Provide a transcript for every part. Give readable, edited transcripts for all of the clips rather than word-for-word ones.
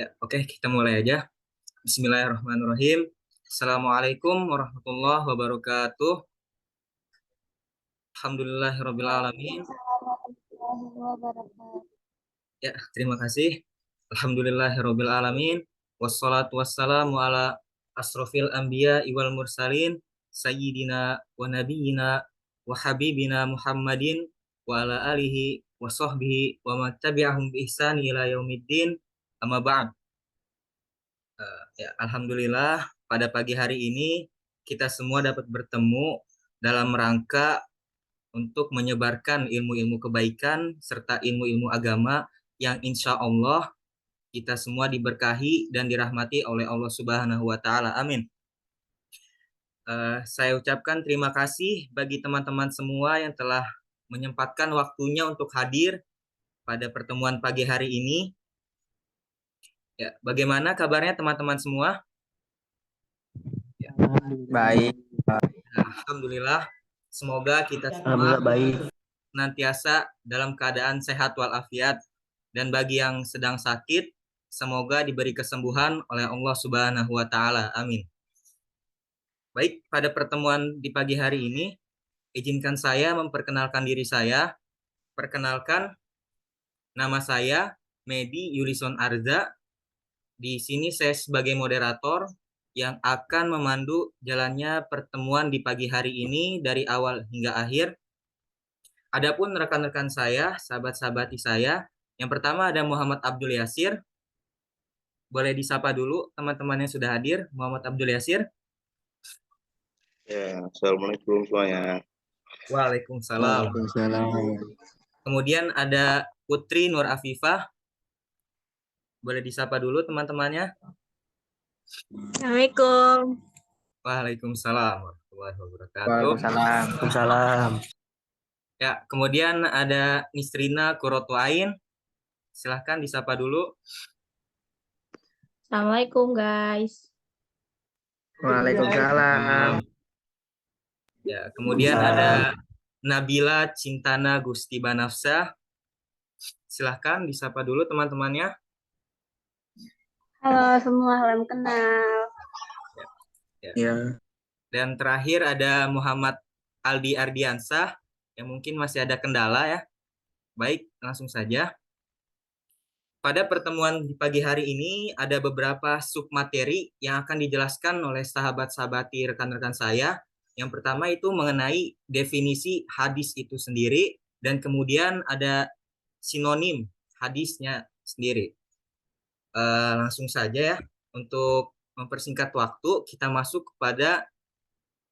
Ya, oke, kita mulai aja. Bismillahirrahmanirrahim. Assalamualaikum warahmatullahi wabarakatuh. Alhamdulillahirrabbilalamin. Waalaikumsalam warahmatullahi wabarakatuh. Ya, terima kasih. Alhamdulillahirrabbilalamin. Wassalatu wassalamu ala asrofil anbiya wal mursalin. Sayyidina wa nabiyina wa habibina Muhammadin wa ala alihi wa sahbihi wa man tabi'ahum bi ihsani ila yaumiddin. Amma ba'd. Ya, Alhamdulillah pada pagi hari ini kita semua dapat bertemu dalam rangka untuk menyebarkan ilmu-ilmu kebaikan serta ilmu-ilmu agama yang insya Allah kita semua diberkahi dan dirahmati oleh Allah Subhanahu wa Ta'ala. Amin. Saya ucapkan terima kasih bagi teman-teman semua yang telah menyempatkan waktunya untuk hadir pada pertemuan pagi hari ini. Ya, bagaimana kabarnya teman-teman semua? Ya. Baik, Alhamdulillah, semoga kita semua alhamdulillah baik. senantiasa dalam keadaan sehat walafiat, dan bagi yang sedang sakit, semoga diberi kesembuhan oleh Allah Subhanahu wa Ta'ala. Amin. Baik, pada pertemuan di pagi hari ini, izinkan saya memperkenalkan diri saya. Perkenalkan, nama saya Medi Yulison Arza. Di sini saya sebagai moderator yang akan memandu jalannya pertemuan di pagi hari ini dari awal hingga akhir. Adapun rekan-rekan saya, sahabat-sahabati saya, yang pertama ada Muhammad Abdul Yasir. Boleh disapa dulu teman-teman yang sudah hadir. Muhammad Abdul Yasir. Ya, assalamualaikum semuanya. Waalaikumsalam. Waalaikumsalam. Kemudian ada Putri Nur Afifah. Boleh disapa dulu teman-temannya. Assalamualaikum. Waalaikumsalam warahmatullahi wabarakatuh. Waalaikumsalam. Waalaikumsalam. Ya, kemudian ada Nisrina Kurotuain. Silahkan disapa dulu. Assalamualaikum guys. Waalaikumsalam. Ya, kemudian ada Nabila Cintana Gusti Banafsa. Silahkan disapa dulu teman-temannya. Halo semua, salam kenal. Ya. Dan terakhir ada Muhammad Aldi Ardiansah yang mungkin masih ada kendala ya. Baik, langsung saja. Pada pertemuan di pagi hari ini ada beberapa submateri yang akan dijelaskan oleh sahabat-sahabati rekan-rekan saya. Yang pertama itu mengenai definisi hadis itu sendiri, dan kemudian ada sinonim hadisnya sendiri. Langsung saja ya, untuk mempersingkat waktu, kita masuk kepada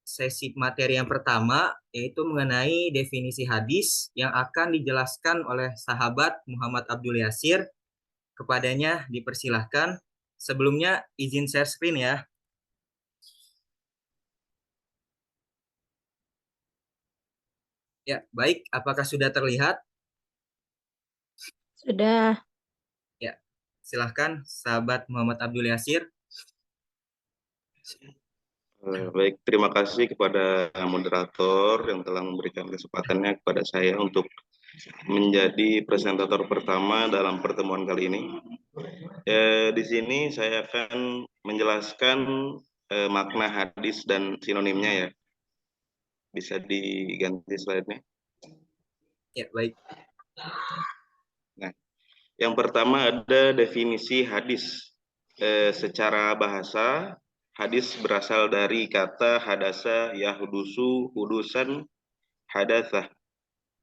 sesi materi yang pertama, yaitu mengenai definisi hadis yang akan dijelaskan oleh sahabat Muhammad Abdul Yasir. Kepadanya dipersilahkan. Sebelumnya izin share screen ya. Ya, baik. Apakah sudah terlihat? Sudah. Ya, silahkan sahabat Muhammad Abdul Yasir. Baik, terima kasih kepada moderator yang telah memberikan kesempatannya kepada saya untuk menjadi presentator pertama dalam pertemuan kali ini. Di sini saya akan menjelaskan makna hadis dan sinonimnya ya. Bisa diganti slide-nya. Ya, baik. Nah, yang pertama ada definisi hadis. Secara bahasa, hadis berasal dari kata hadasa yahudusu hudusan hadasah,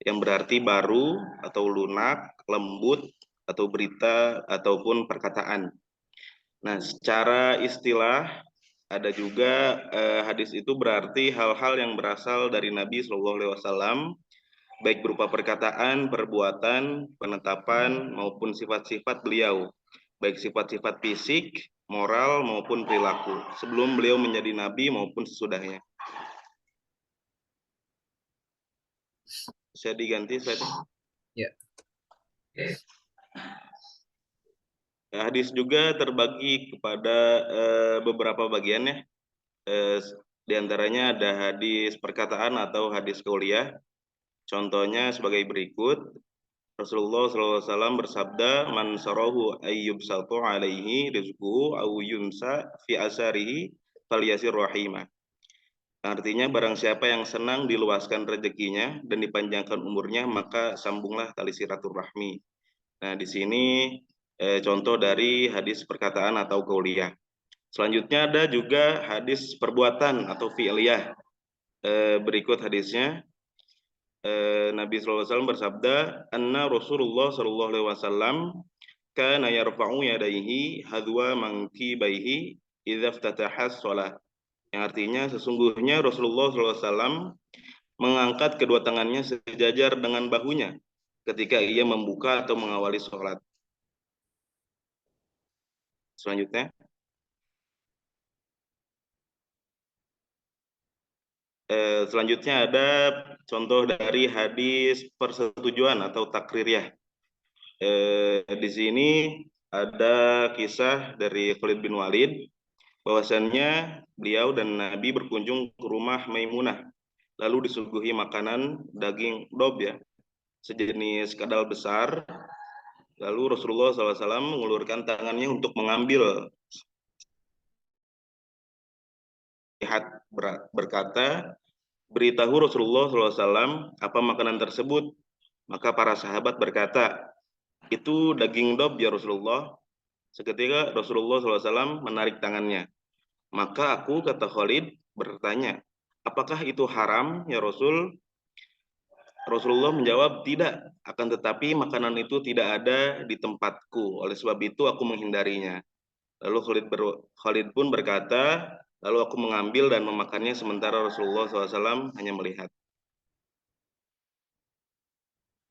yang berarti baru atau lunak, lembut, atau berita ataupun perkataan. Nah, secara istilah ada juga hadis itu berarti hal-hal yang berasal dari Nabi SAW, baik berupa perkataan, perbuatan, penetapan, maupun sifat-sifat beliau, baik sifat-sifat fisik, moral, maupun perilaku, sebelum beliau menjadi nabi maupun sesudahnya. Bisa diganti slide? Ya. Hadis juga terbagi kepada beberapa bagian ya. Di antaranya ada hadis perkataan atau hadis qauliyah. Contohnya sebagai berikut. Rasulullah SAW bersabda, "Man sarahu ayyubsatu alaihi rizquhu aw yunsa fi asarihi falyasir rahimah." Artinya barang siapa yang senang diluaskan rezekinya dan dipanjangkan umurnya, maka sambunglah tali silaturahmi. Nah, di sini contoh dari hadis perkataan atau qauliyah. Selanjutnya ada juga hadis perbuatan atau fi'liyah. Berikut hadisnya. Nabi SAW bersabda, "Anna Rasulullah SAW kana yarfa'u yadayhi hadwa mankibaihi idza iftataha shalah." Yang artinya sesungguhnya Rasulullah SAW mengangkat kedua tangannya sejajar dengan bahunya ketika ia membuka atau mengawali sholat. Selanjutnya, ada contoh dari hadis persetujuan atau takririyah. Di sini ada kisah dari Khalid bin Walid, bahwasannya beliau dan Nabi berkunjung ke rumah Maimunah, lalu disuguhi makanan daging dob ya, sejenis kadal besar. Lalu Rasulullah SAW mengulurkan tangannya untuk mengambil, lihat berkata, "Beritahu Rasulullah SAW apa makanan tersebut." Maka para sahabat berkata, "Itu daging dob ya Rasulullah." Seketika Rasulullah SAW menarik tangannya. Maka aku, kata Khalid, bertanya, "Apakah itu haram ya Rasul?" Rasulullah menjawab, "Tidak, akan tetapi makanan itu tidak ada di tempatku. Oleh sebab itu aku menghindarinya." Lalu Khalid pun berkata, "Lalu aku mengambil dan memakannya sementara Rasulullah SAW hanya melihat."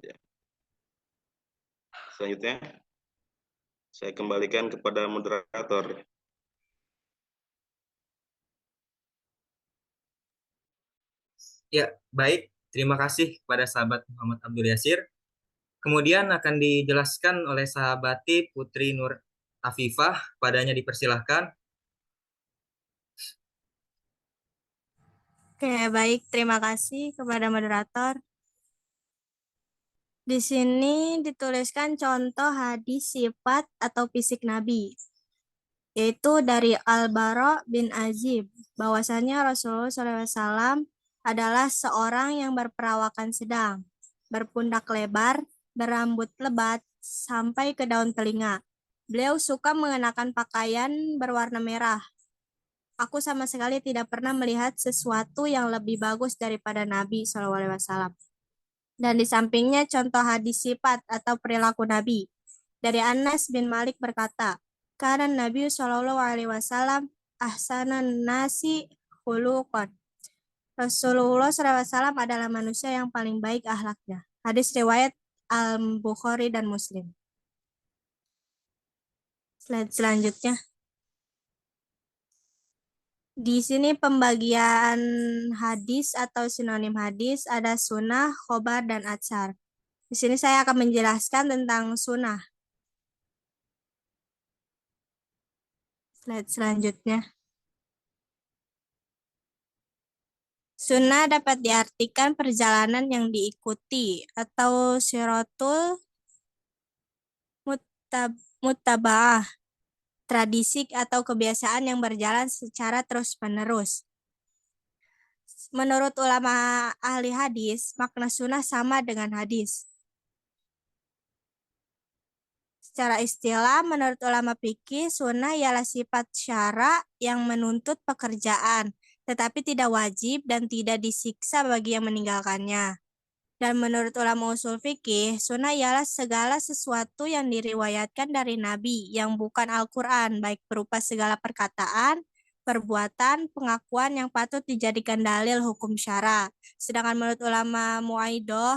Ya. Selanjutnya, saya kembalikan kepada moderator. Ya, baik. Terima kasih kepada sahabat Muhammad Abdul Yasir. Kemudian akan dijelaskan oleh sahabati Putri Nur Afifah. Padanya dipersilahkan. Oke, baik. Terima kasih kepada moderator. Di sini dituliskan contoh hadis sifat atau fisik Nabi, yaitu dari Al-Bara bin Azib, bahwasanya Rasulullah SAW adalah seorang yang berperawakan sedang, berpundak lebar, berambut lebat, sampai ke daun telinga. Beliau suka mengenakan pakaian berwarna merah. Aku sama sekali tidak pernah melihat sesuatu yang lebih bagus daripada Nabi SAW. Dan di sampingnya contoh hadis sifat atau perilaku Nabi. Dari Anas bin Malik berkata, "Karena Nabi SAW ahsanan nasi khuluqan." Rasulullah SAW adalah manusia yang paling baik akhlaknya. Hadis riwayat Al-Bukhari dan Muslim. Slide selanjutnya. Di sini pembagian hadis atau sinonim hadis ada sunnah, khobar, dan atsar. Di sini saya akan menjelaskan tentang sunnah. Slide selanjutnya. Sunnah dapat diartikan perjalanan yang diikuti atau siratul muttaba'ah, tradisi atau kebiasaan yang berjalan secara terus-menerus. Menurut ulama ahli hadis, makna sunnah sama dengan hadis. Secara istilah, menurut ulama fikih, sunnah ialah sifat syara yang menuntut pekerjaan, tetapi tidak wajib dan tidak disiksa bagi yang meninggalkannya. Dan menurut ulama usul fikih, sunnah ialah segala sesuatu yang diriwayatkan dari Nabi yang bukan Al-Quran, baik berupa segala perkataan, perbuatan, pengakuan yang patut dijadikan dalil hukum syara. Sedangkan menurut ulama Mau'idoh,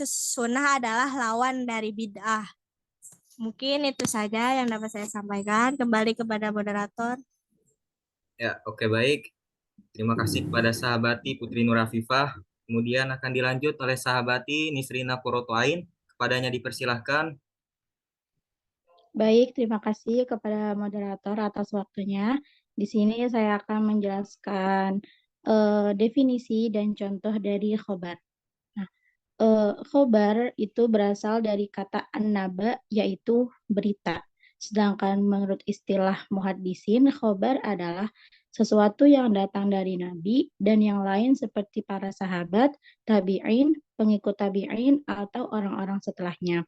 sunnah adalah lawan dari bid'ah. Mungkin itu saja yang dapat saya sampaikan. Kembali kepada moderator. Ya, oke, baik. Terima kasih kepada sahabati Putri Nur Afifah. Kemudian akan dilanjut oleh sahabati Nisrina Qurratu'ain. Kepadanya dipersilahkan. Baik, terima kasih kepada moderator atas waktunya. Di sini saya akan menjelaskan definisi dan contoh dari khobar. Nah, Khobar itu berasal dari kata an-naba, yaitu berita. Sedangkan menurut istilah muhaddisin, khobar adalah sesuatu yang datang dari Nabi dan yang lain seperti para sahabat, tabi'in, pengikut tabi'in, atau orang-orang setelahnya.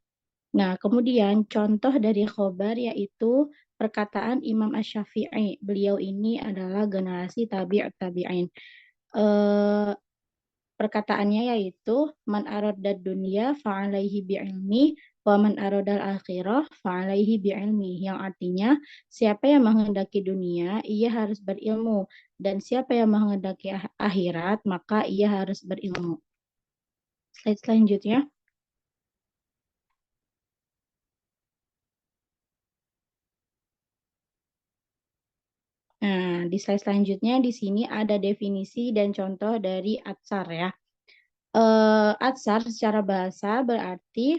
Nah, kemudian contoh dari khobar yaitu perkataan Imam Asy-Syafi'i. Beliau ini adalah generasi tabi'in. Eh, Perkataannya yaitu man aradad dunya fa'alaihi bi'ilmi wa man aradal akhirah fa'alaihi bi'ilmi, yang artinya siapa yang menghendaki dunia ia harus berilmu dan siapa yang menghendaki akhirat maka ia harus berilmu. Slide selanjutnya. Nah, di slide selanjutnya di sini ada definisi dan contoh dari atsar ya. Atsar secara bahasa berarti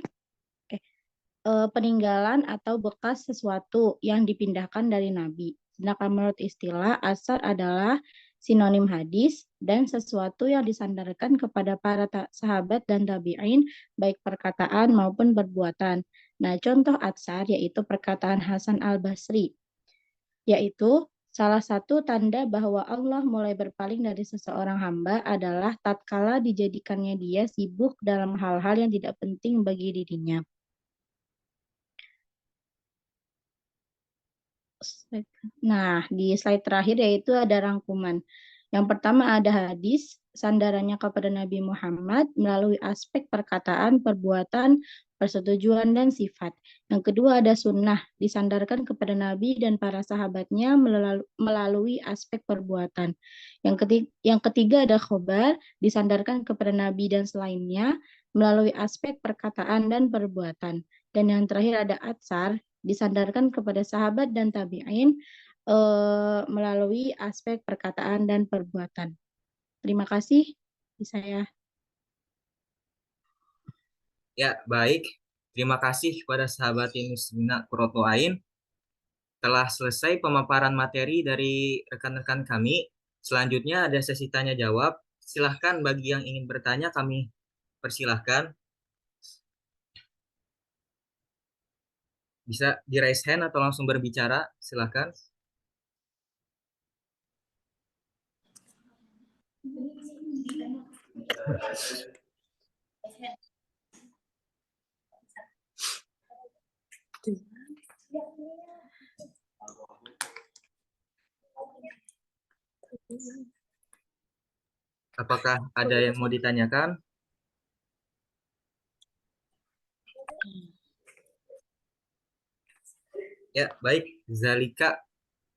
peninggalan atau bekas sesuatu yang dipindahkan dari Nabi. Sedangkan menurut istilah, atsar adalah sinonim hadis dan sesuatu yang disandarkan kepada para sahabat dan tabi'in, baik perkataan maupun perbuatan. Nah, contoh atsar yaitu perkataan Hasan al-Basri, yaitu salah satu tanda bahwa Allah mulai berpaling dari seseorang hamba adalah tatkala dijadikannya dia sibuk dalam hal-hal yang tidak penting bagi dirinya. Nah, di slide terakhir yaitu ada rangkuman. Yang pertama ada hadis, sandarannya kepada Nabi Muhammad melalui aspek perkataan, perbuatan, persetujuan, dan sifat. Yang kedua ada sunnah, disandarkan kepada Nabi dan para sahabatnya melalui aspek perbuatan. Yang ketiga ada khobar, disandarkan kepada Nabi dan selainnya melalui aspek perkataan dan perbuatan. Dan yang terakhir ada atsar, disandarkan kepada sahabat dan tabi'in melalui aspek perkataan dan perbuatan. Terima kasih. Saya. Ya, baik. Terima kasih kepada sahabat Muslimina Qurratu Ain. Telah selesai pemaparan materi dari rekan-rekan kami. Selanjutnya ada sesi tanya jawab. Silahkan bagi yang ingin bertanya kami persilahkan. Bisa di raise hand atau langsung berbicara, silahkan. Apakah ada yang mau ditanyakan? Ya, baik. Zalika,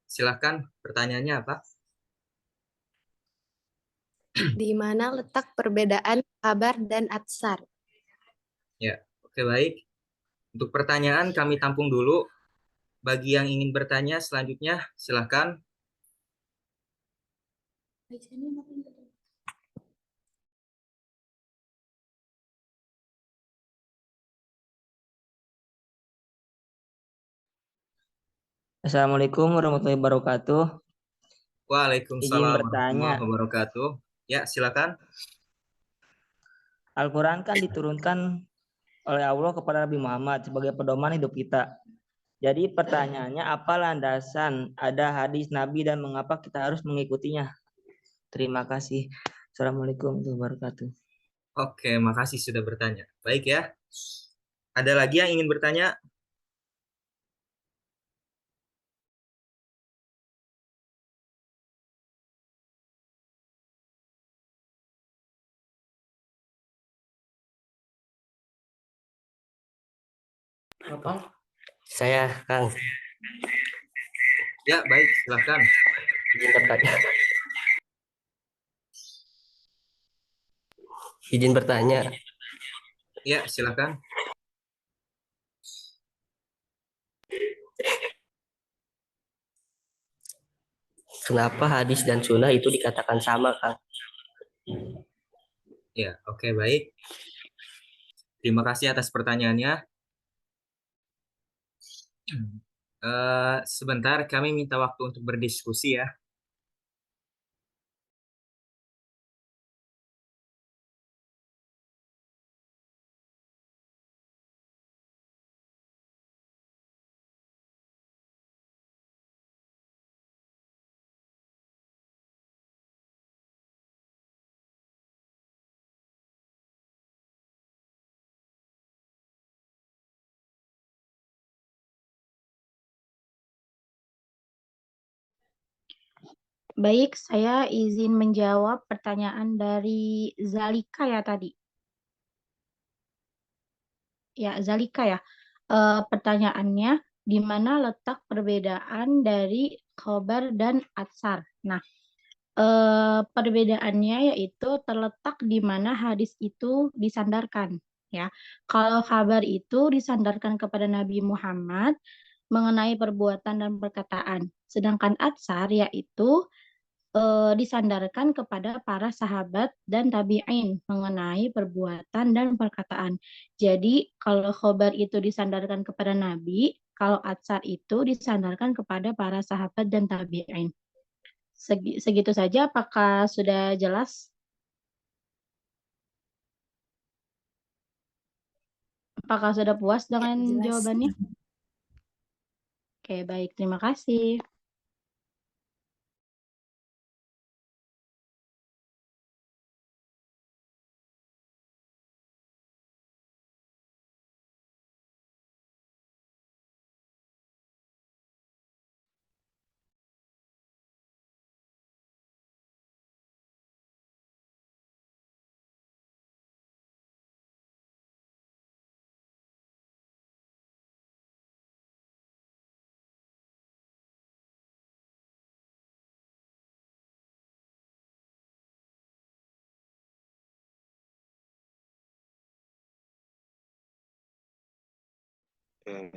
silahkan pertanyaannya apa? Di mana letak perbedaan kabar dan atsar? Ya, oke, baik. Untuk pertanyaan kami tampung dulu. Bagi yang ingin bertanya selanjutnya, silahkan. Assalamualaikum warahmatullahi wabarakatuh. Izin Waalaikumsalam bertanya. warahmatullahi wabarakatuh. Ya, silakan. Al-Quran kan diturunkan oleh Allah kepada Nabi Muhammad sebagai pedoman hidup kita. Jadi pertanyaannya, apa landasan ada hadis Nabi dan mengapa kita harus mengikutinya? Terima kasih. Assalamualaikum warahmatullahi wabarakatuh. Oke, makasih sudah bertanya. Baik ya. Ada lagi yang ingin bertanya? Saya, Kang, Ya, baik, silahkan. izin bertanya. Izin bertanya. Ya, silakan. Kenapa hadis dan sunnah itu dikatakan sama, Kang? Ya, oke, baik. Terima kasih atas pertanyaannya. Sebentar, kami minta waktu untuk berdiskusi ya. Baik, saya izin menjawab pertanyaan dari Zalika ya tadi. Ya, Zalika ya. Pertanyaannya, di mana letak perbedaan dari khobar dan atsar? Nah, perbedaannya yaitu terletak di mana hadis itu disandarkan. Ya, kalau kabar itu disandarkan kepada Nabi Muhammad mengenai perbuatan dan perkataan, sedangkan atsar yaitu disandarkan kepada para sahabat dan tabi'in mengenai perbuatan dan perkataan. Jadi, kalau khobar itu disandarkan kepada Nabi, kalau atsar itu disandarkan kepada para sahabat dan tabi'in. Segitu saja, apakah sudah jelas? Apakah sudah puas Ya, dengan jelas. jawabannya? Oke, baik. Terima kasih. Eh,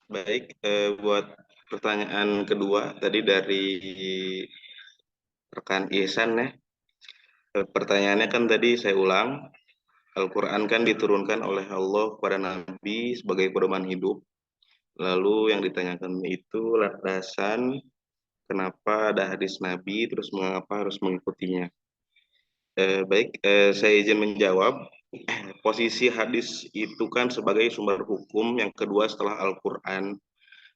Baik, buat pertanyaan kedua tadi dari rekan Ihsan ya. Pertanyaannya kan tadi saya ulang, Al-Quran kan diturunkan oleh Allah kepada Nabi sebagai pedoman hidup. Lalu yang ditanyakan itu landasan kenapa ada hadis Nabi, terus mengapa harus mengikutinya. Baik, saya izin menjawab. Posisi hadis itu kan sebagai sumber hukum yang kedua setelah Al-Quran.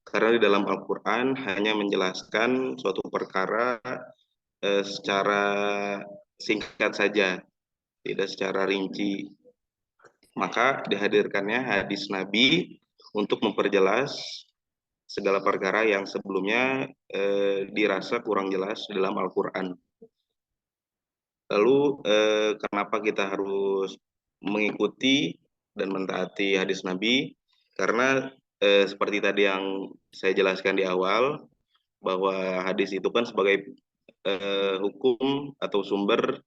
Karena di dalam Al-Quran hanya menjelaskan suatu perkara secara singkat saja, tidak secara rinci. Maka dihadirkannya hadis Nabi untuk memperjelas segala perkara yang sebelumnya dirasa kurang jelas dalam Al-Quran. Lalu kenapa kita harus mengikuti dan mentaati hadis Nabi? Karena seperti tadi yang saya jelaskan di awal, bahwa hadis itu kan sebagai hukum atau sumber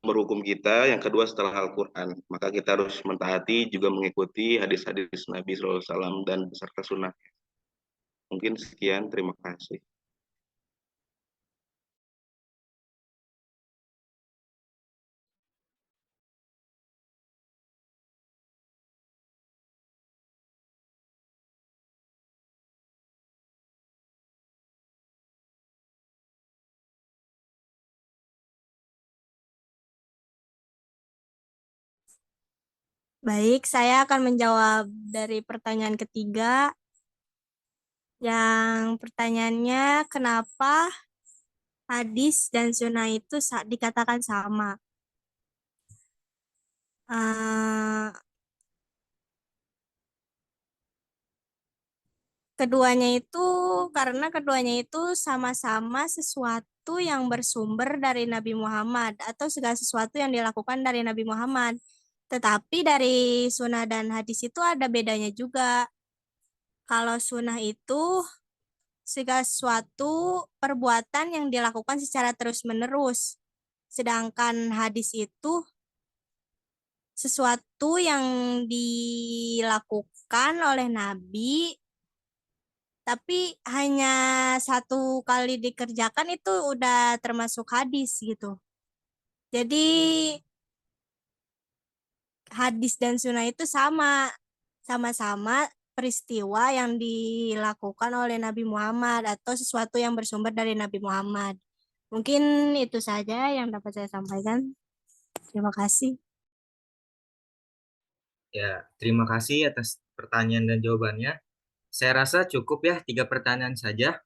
hukum kita yang kedua setelah Al-Quran. Maka kita harus mentaati juga mengikuti hadis-hadis Nabi SAW dan beserta sunnah. Mungkin sekian, terima kasih. Baik, saya akan menjawab dari pertanyaan ketiga. Yang pertanyaannya, kenapa hadis dan sunnah itu dikatakan sama? Eh, keduanya itu sama-sama sesuatu yang bersumber dari Nabi Muhammad atau segala sesuatu yang dilakukan dari Nabi Muhammad. Tetapi dari sunnah dan hadis itu ada bedanya juga. Kalau sunnah itu segala sesuatu perbuatan yang dilakukan secara terus-menerus. Sedangkan hadis itu sesuatu yang dilakukan oleh Nabi, tapi hanya satu kali dikerjakan itu udah termasuk hadis gitu. Jadi hadis dan sunnah itu sama-sama peristiwa yang dilakukan oleh Nabi Muhammad atau sesuatu yang bersumber dari Nabi Muhammad. Mungkin itu saja yang dapat saya sampaikan. Terima kasih. Ya, terima kasih atas pertanyaan dan jawabannya. Saya rasa cukup ya, 3 pertanyaan saja.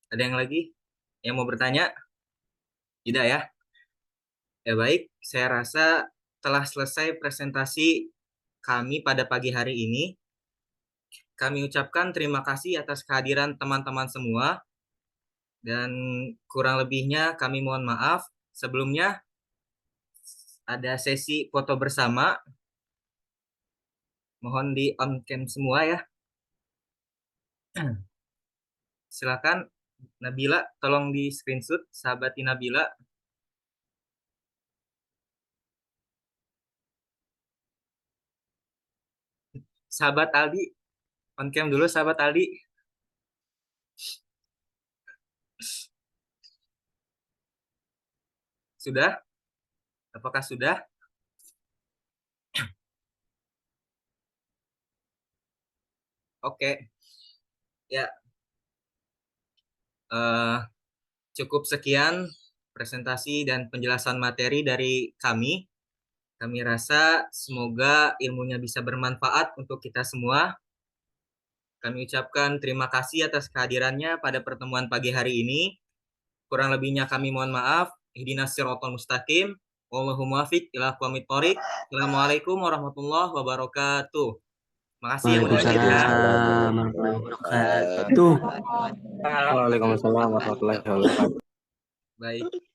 Ada yang lagi yang mau bertanya? Tidak ya? Ya baik, saya rasa telah selesai presentasi kami pada pagi hari ini. Kami ucapkan terima kasih atas kehadiran teman-teman semua Dan kurang lebihnya kami mohon maaf. Sebelumnya ada sesi foto bersama. Mohon di on cam semua ya. Silakan Nabila, tolong di screenshot sahabati Nabila. Sahabat Aldi, on cam dulu sahabat Aldi. Sudah? Apakah sudah? Oke. Ya. Cukup sekian presentasi dan penjelasan materi dari kami. Kami rasa semoga ilmunya bisa bermanfaat untuk kita semua. Kami ucapkan terima kasih atas kehadirannya pada pertemuan pagi hari ini. Kurang lebihnya kami mohon maaf. Ihdinas siratal mustaqim. Wallahu muwaffiq ila aqwamit thoriq. Assalamualaikum warahmatullahi wabarakatuh. Makasih yang mulia. Waalaikumsalam warahmatullahi wabarakatuh. Waalaikumsalam warahmatullahi wabarakatuh. Baik.